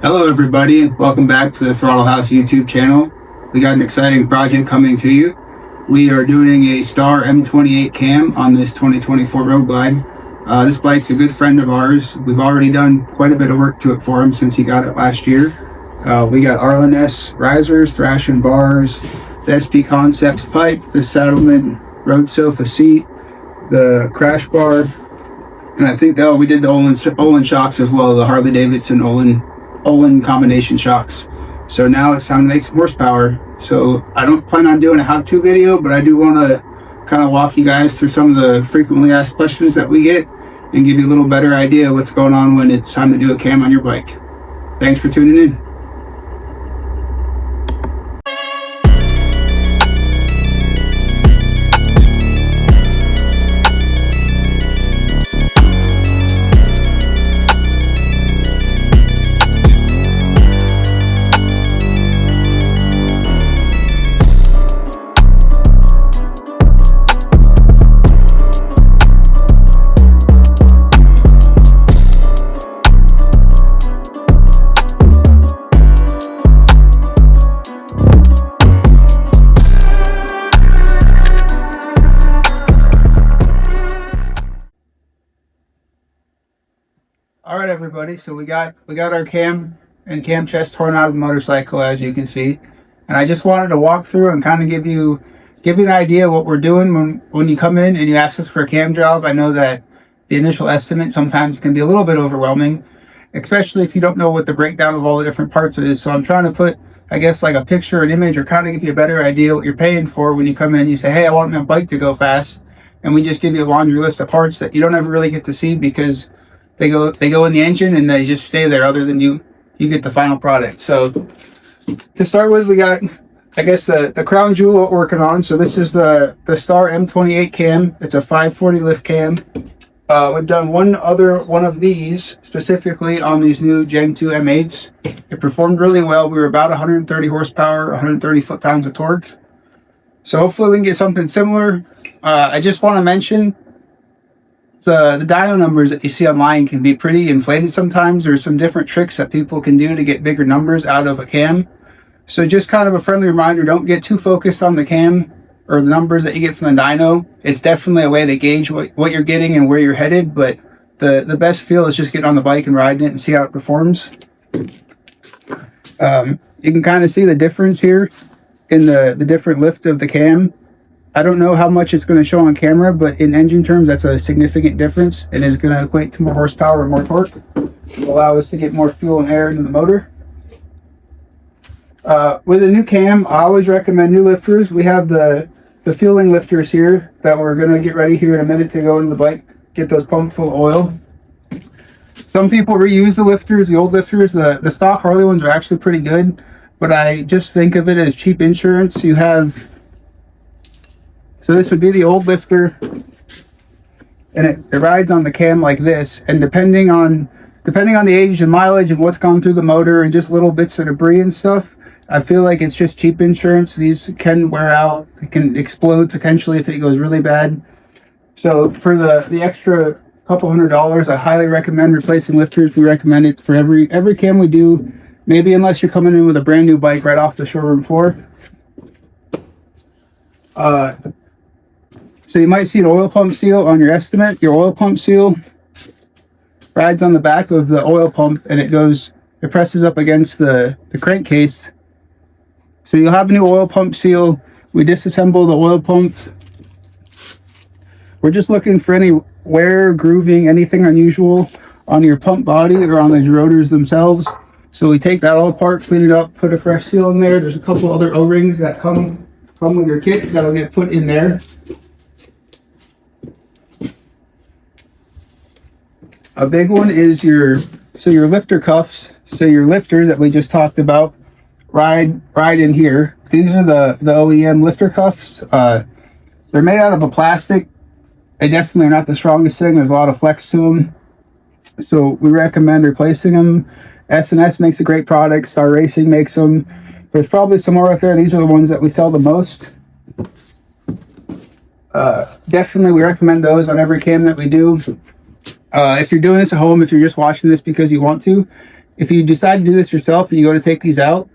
Hello everybody, welcome back to the Throttle House YouTube channel. We got an exciting project coming to you. We are doing a Star M28 cam on this 2024 Road Glide. This bike's a good friend of ours. We've already done quite a bit of work to it for him since he got it last year. We got RLNS risers, thrashing bars, the SP Concepts pipe, the Saddleman road sofa seat, the crash bar, and I think we did the Olin shocks as well, the Harley Davidson Olin combination shocks. So now it's time to make some horsepower. So I don't plan on doing a how-to video, but I do want to kind of walk you guys through some of the frequently asked questions that we get and give you a little better idea of what's going on when it's time to do a cam on your bike. Thanks for tuning in. All right, everybody. So we got our cam and cam chest torn out of the motorcycle, as you can see, and I just wanted to walk through and kind of give you an idea of what we're doing when you come in and you ask us for a cam job. I know that the initial estimate sometimes can be a little bit overwhelming, especially if you don't know what the breakdown of all the different parts is. So I'm trying to put, I guess, like a picture, an image, or kind of give you a better idea what you're paying for when you come in. You say, hey, I want my bike to go fast, and we just give you a laundry list of parts that you don't ever really get to see because they go in the engine and they just stay there, other than you get the final product. So to start with, we got, I guess, the crown jewel we're working on. So this is the Star M28 cam. It's a 540 lift cam. We've done one of these specifically on these new Gen 2 M8s. It performed really well. We were about 130 horsepower, 130 foot-pounds of torque. So hopefully we can get something similar. I just want to mention the dyno numbers that you see online can be pretty inflated sometimes. There's some different tricks that people can do to get bigger numbers out of a cam. So just kind of a friendly reminder, don't get too focused on the cam or the numbers that you get from the dyno. It's definitely a way to gauge what you're getting and where you're headed, but the best feel is just getting on the bike and riding it and see how it performs. You can kind of see the difference here in the different lift of the cam. I don't know how much it's going to show on camera, but in engine terms, that's a significant difference, and it's going to equate to more horsepower and more torque. It'll allow us to get more fuel and air into the motor. With a new cam, I always recommend new lifters. We have the fueling lifters here that we're going to get ready here in a minute to go into the bike, get those pumped full of oil. Some people reuse the lifters, the old lifters. The stock Harley ones are actually pretty good, but I just think of it as cheap insurance. You have... So this would be the old lifter, and it rides on the cam like this. And depending on the age and mileage and what's gone through the motor and just little bits of debris and stuff, I feel like it's just cheap insurance. These can wear out. They can explode potentially if it goes really bad. So for the extra couple $100, I highly recommend replacing lifters. We recommend it for every cam we do. Maybe unless you're coming in with a brand new bike right off the showroom floor. So you might see an oil pump seal on your estimate. Your oil pump seal rides on the back of the oil pump, and it presses up against the crankcase. So you'll have a new oil pump seal. We disassemble the oil pump. We're just looking for any wear, grooving, anything unusual on your pump body or on the rotors themselves. So we take that all apart, clean it up, put a fresh seal in there. There's a couple other O-rings that come with your kit that'll get put in there. A big one is your lifter cuffs. So your lifters that we just talked about ride in here. These are the OEM lifter cuffs. They're made out of a plastic. They definitely are not the strongest thing. There's a lot of flex to them. So we recommend replacing them. S&S makes a great product. Star Racing makes them. There's probably some more out there. These are the ones that we sell the most. Definitely we recommend those on every cam that we do. If you're doing this at home, if you're just watching this because you want to, if you decide to do this yourself and you go to take these out,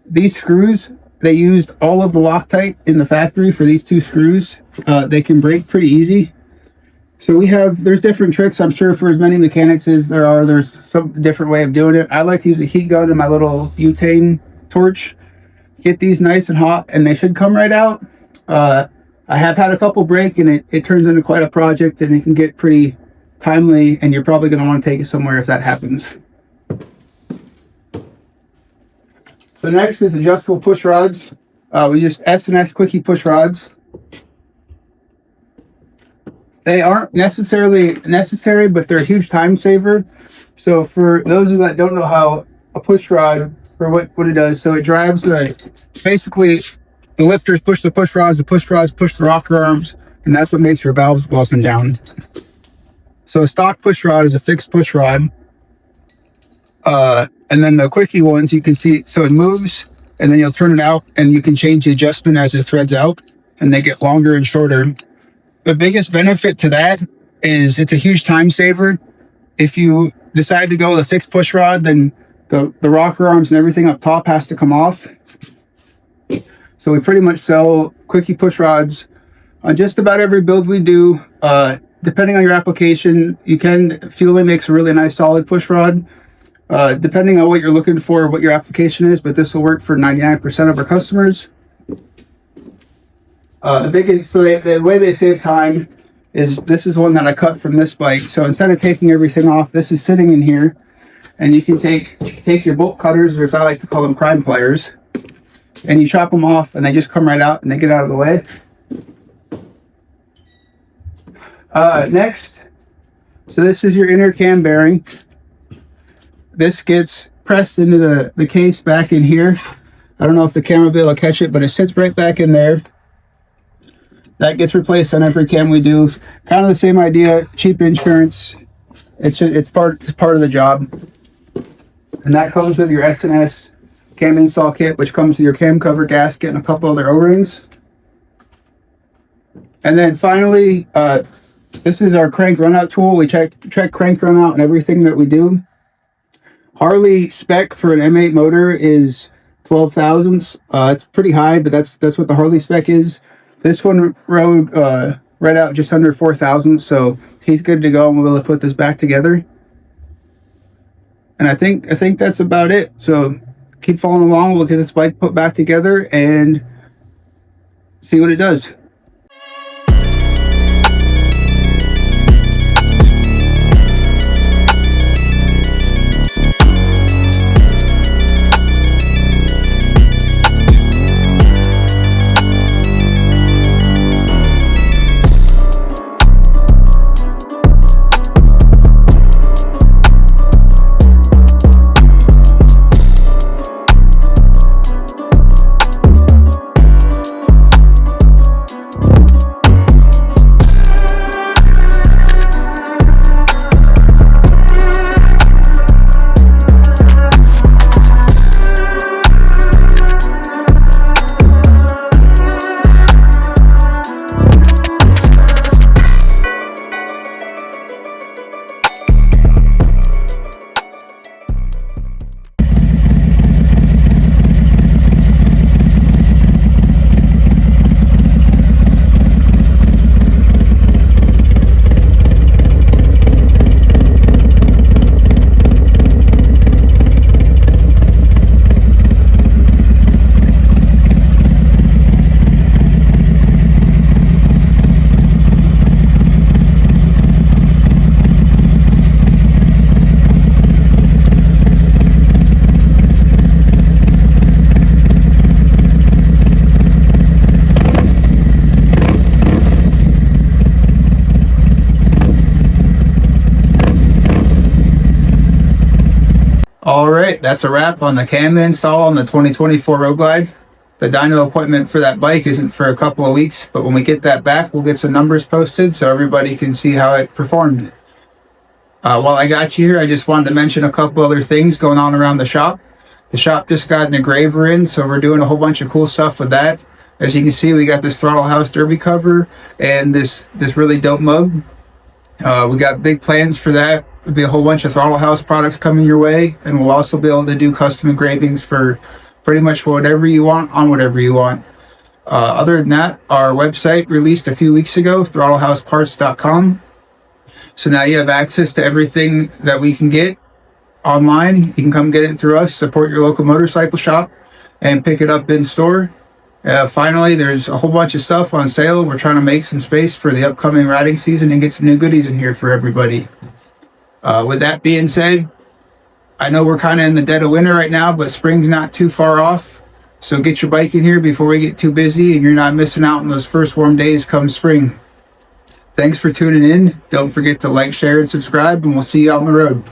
these screws, they used all of the Loctite in the factory for these 2 screws. They can break pretty easy. So there's different tricks. I'm sure for as many mechanics as there's some different way of doing it. I like to use a heat gun and my little butane torch. Get these nice and hot, and they should come right out. I have had a couple break, and it turns into quite a project, and it can get pretty timely, and you're probably going to want to take it somewhere if that happens. So next is adjustable push rods. We use S&S Quickie push rods. They aren't necessarily necessary, but they're a huge time saver. So for those of you that don't know how a push rod, or what it does, so it drives basically the lifters push the push rods push the rocker arms, and that's what makes your valves go up and down. So a stock push rod is a fixed push rod. And then the Quickie ones, you can see, so it moves, and then you'll turn it out, and you can change the adjustment as it threads out, and they get longer and shorter. The biggest benefit to that is it's a huge time saver. If you decide to go with a fixed push rod, then the rocker arms and everything up top has to come off. So we pretty much sell Quickie push rods on just about every build we do. Depending on your application, Fueling makes a really nice solid push rod. Depending on what you're looking for, what your application is, but this will work for 99% of our customers. The way they save time is, this is one that I cut from this bike. So instead of taking everything off, this is sitting in here, and you can take your bolt cutters, or as I like to call them, crime pliers, and you chop them off, and they just come right out and they get out of the way. Next, so this is your inner cam bearing. This gets pressed into the case back in here. I don't know if the camera will be able to catch it, but it sits right back in there. That gets replaced on every cam we do. Kind of the same idea, cheap insurance. It's part of the job. And that comes with your S&S cam install kit, which comes with your cam cover gasket and a couple other O-rings. And then finally, this is our crank runout tool. We check crank runout and everything that we do. Harley spec for an M8 motor is 12 thousandths. It's pretty high, but that's what the Harley spec is. This one rode right out just under 4 thousandths, so he's good to go, and we'll be able to put this back together. And I think that's about it. So keep following along. We'll get this bike put back together and see what it does. Alright, that's a wrap on the cam install on the 2024 Road Glide. The dyno appointment for that bike isn't for a couple of weeks, but when we get that back, we'll get some numbers posted so everybody can see how it performed. While I got you here, I just wanted to mention a couple other things going on around the shop. The shop just got an engraver in, so we're doing a whole bunch of cool stuff with that. As you can see, we got this Throttle House Derby cover and this really dope mug. We got big plans for that. There'll be a whole bunch of Throttle House products coming your way, and we'll also be able to do custom engravings for pretty much whatever you want on whatever you want. Other than that, our website released a few weeks ago, throttlohouseparts.com. So now you have access to everything that we can get online. You can come get it through us, support your local motorcycle shop, and pick it up in store. Finally, there's a whole bunch of stuff on sale. We're trying to make some space for the upcoming riding season and get some new goodies in here for everybody. With that being said, I know we're kind of in the dead of winter right now, but spring's not too far off. So get your bike in here before we get too busy and you're not missing out on those first warm days come spring. Thanks for tuning in. Don't forget to like, share, and subscribe, and we'll see you out on the road.